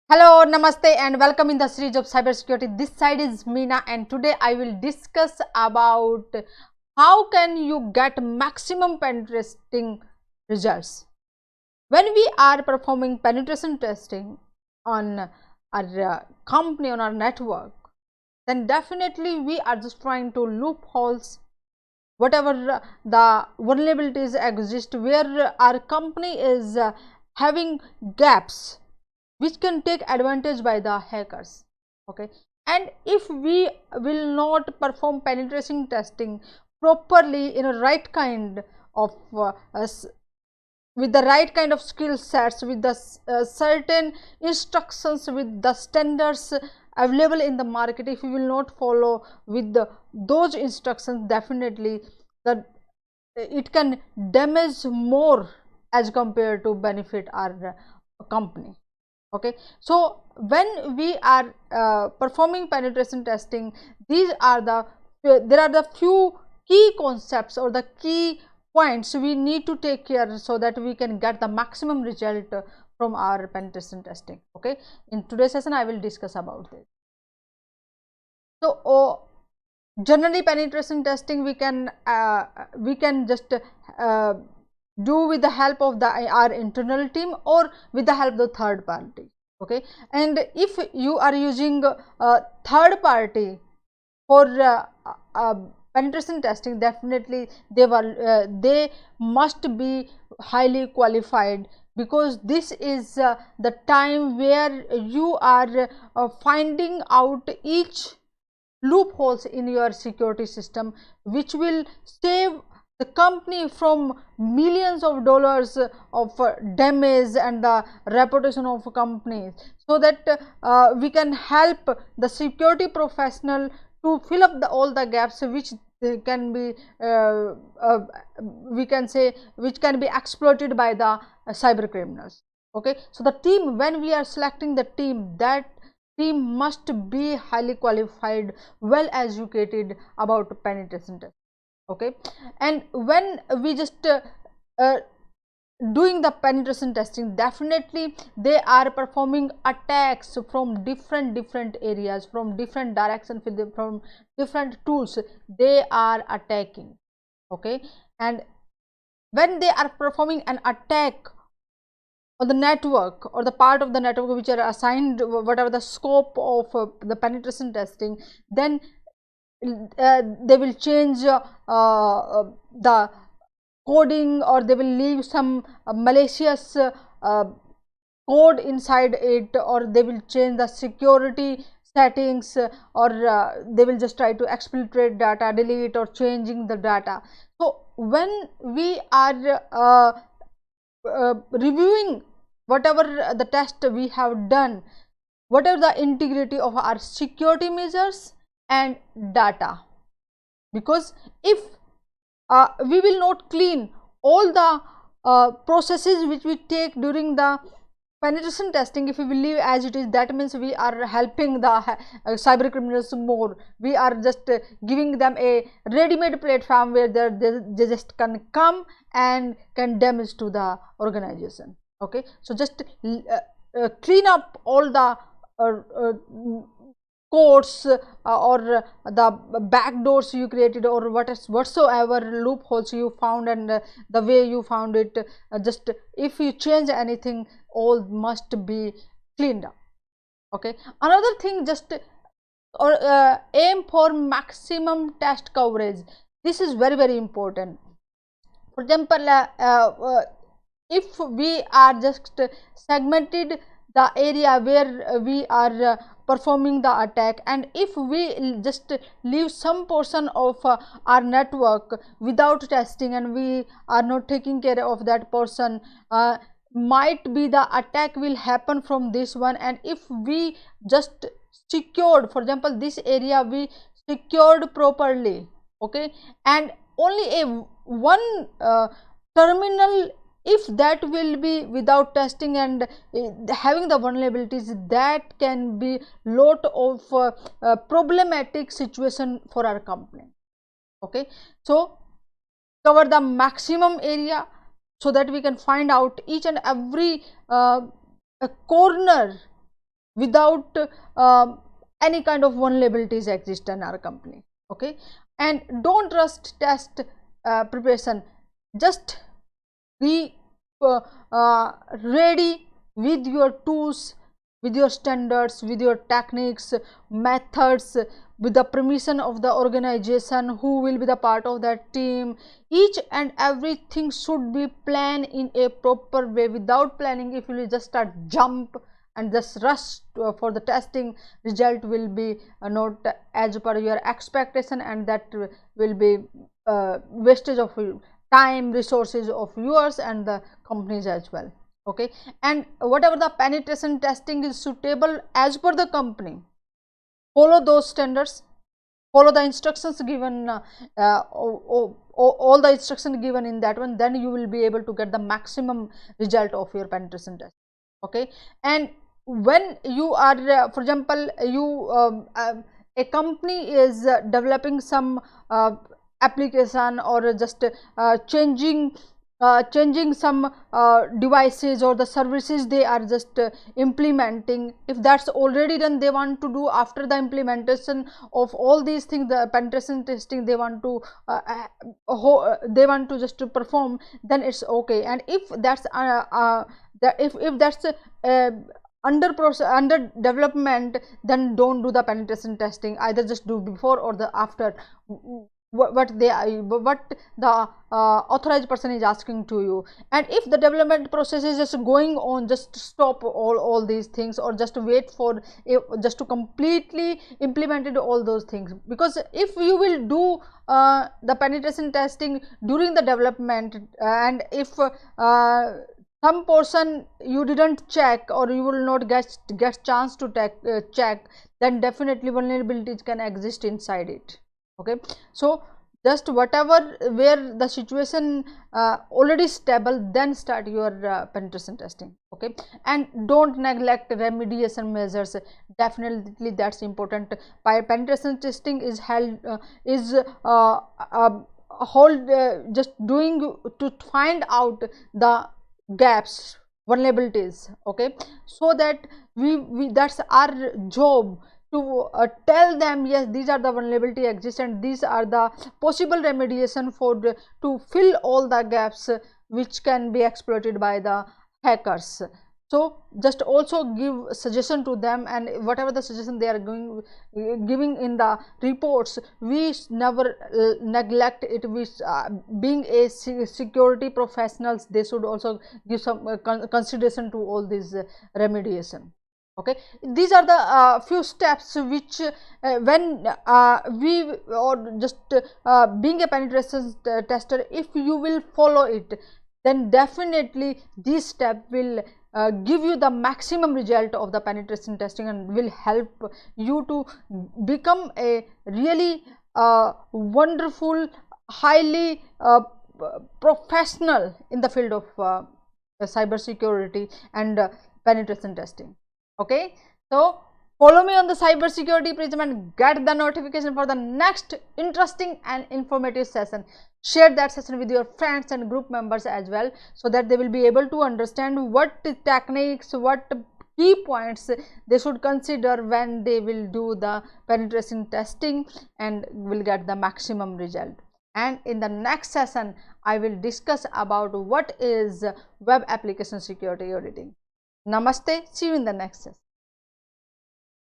Hello, namaste and welcome in the series of cybersecurity. This side is Meena and today I will discuss about how can you get maximum penetration results. When we are performing penetration testing on our company, on our network, then definitely we are just trying to loopholes whatever the vulnerabilities exist where our company is having gaps which can take advantage by the hackers. Okay, and if we will not perform penetration testing properly in a right kind of with the right kind of skill sets, with the certain instructions, with the standards available in the market, if we will not follow with those instructions, definitely that it can damage more as compared to benefit our company. Okay, so when we are performing penetration testing, these are there are the few key concepts or the key points we need to take care so that we can get the maximum result from our penetration testing. Okay, in today's session I will discuss about this. So generally penetration testing we can just do with the help of our internal team or with the help of the third party. Okay, and if you are using third party for penetration testing, definitely they must be highly qualified, because this is the time where you are finding out each loopholes in your security system, which will save the company from millions of dollars of damage and the reputation of companies, so that we can help the security professional to fill up all the gaps which can be we can say which can be exploited by the cyber criminals. Okay, so the team, when we are selecting the team, that team must be highly qualified, well educated about penetration test. Okay, and when we just doing the penetration testing, definitely they are performing attacks from different areas, from different directions, from different tools they are attacking. Okay, and when they are performing an attack or the network or the part of the network which are assigned whatever the scope of the penetration testing, then they will change the coding, or they will leave some malicious code inside it, or they will change the security settings, or they will just try to exfiltrate data, delete or changing the data. So when we are reviewing whatever the test we have done, whatever the integrity of our security measures and data, because if we will not clean all the processes which we take during the penetration testing, if we will leave as it is, that means we are helping the cyber criminals more. We are just giving them a ready-made platform where they just can come and can damage to the organization. Okay, so just clean up all the codes or the backdoors you created, or whatsoever loopholes you found, and the way you found it, just if you change anything, all must be cleaned up. Okay, another thing, just or aim for maximum test coverage. This is very important. For example, if we are just segmented the area where we are performing the attack, and if we just leave some portion of our network without testing, and we are not taking care of that portion, might be the attack will happen from this one. And if we just secured, for example, this area we secured properly, okay, and only a one terminal, if that will be without testing and having the vulnerabilities, that can be lot of problematic situation for our company. Okay, so cover the maximum area so that we can find out each and every corner without any kind of vulnerabilities exist in our company. Okay, and don't trust test preparation. Just be ready with your tools, with your standards, with your techniques, methods, with the permission of the organization who will be the part of that team. Each and everything should be planned in a proper way. Without planning, if you will just start jump and just rush for the testing, result will be not as per your expectation, and that will be wastage of time, resources of yours and the companies as well. Okay, and whatever the penetration testing is suitable as per the company, follow those standards, follow the instructions given, all the instructions given in that one, then you will be able to get the maximum result of your penetration test. Okay, and when you are for example, you a company is developing some application, or just changing some devices or the services they are just implementing. If that's already done, they want to do after the implementation of all these things, the penetration testing they want to just to perform, then it's okay. And if that's if that's under development, then don't do the penetration testing. Either just do before or the after what the authorized person is asking to you. And if the development process is just going on, just stop all these things, or just wait for just to completely implemented all those things. Because if you will do the penetration testing during the development, and if some portion you didn't check, or you will not get chance to check, then definitely vulnerabilities can exist inside it. Okay, so just whatever where the situation already stable, then start your penetration testing. Okay, and don't neglect remediation measures. Definitely that's important. By penetration testing is held hold just doing to find out the gaps, vulnerabilities. Okay, so that we that's our job to tell them, yes, these are the vulnerability exist, and these are the possible remediation for to fill all the gaps which can be exploited by the hackers. So just also give suggestion to them, and whatever the suggestion they are giving in the reports, we never neglect it. We being a security professionals, they should also give some consideration to all these remediation. Okay, these are the few steps which when we, or just being a penetration tester, if you will follow it, then definitely this step will give you the maximum result of the penetration testing, and will help you to become a really wonderful, highly professional in the field of cybersecurity and penetration testing. Okay, so follow me on the Cybersecurity Prism and get the notification for the next interesting and informative session. Share that session with your friends and group members as well, so that they will be able to understand what techniques, what key points they should consider when they will do the penetration testing, and will get the maximum result. And in the next session, I will discuss about what is web application security auditing. Namaste. See you in the next session.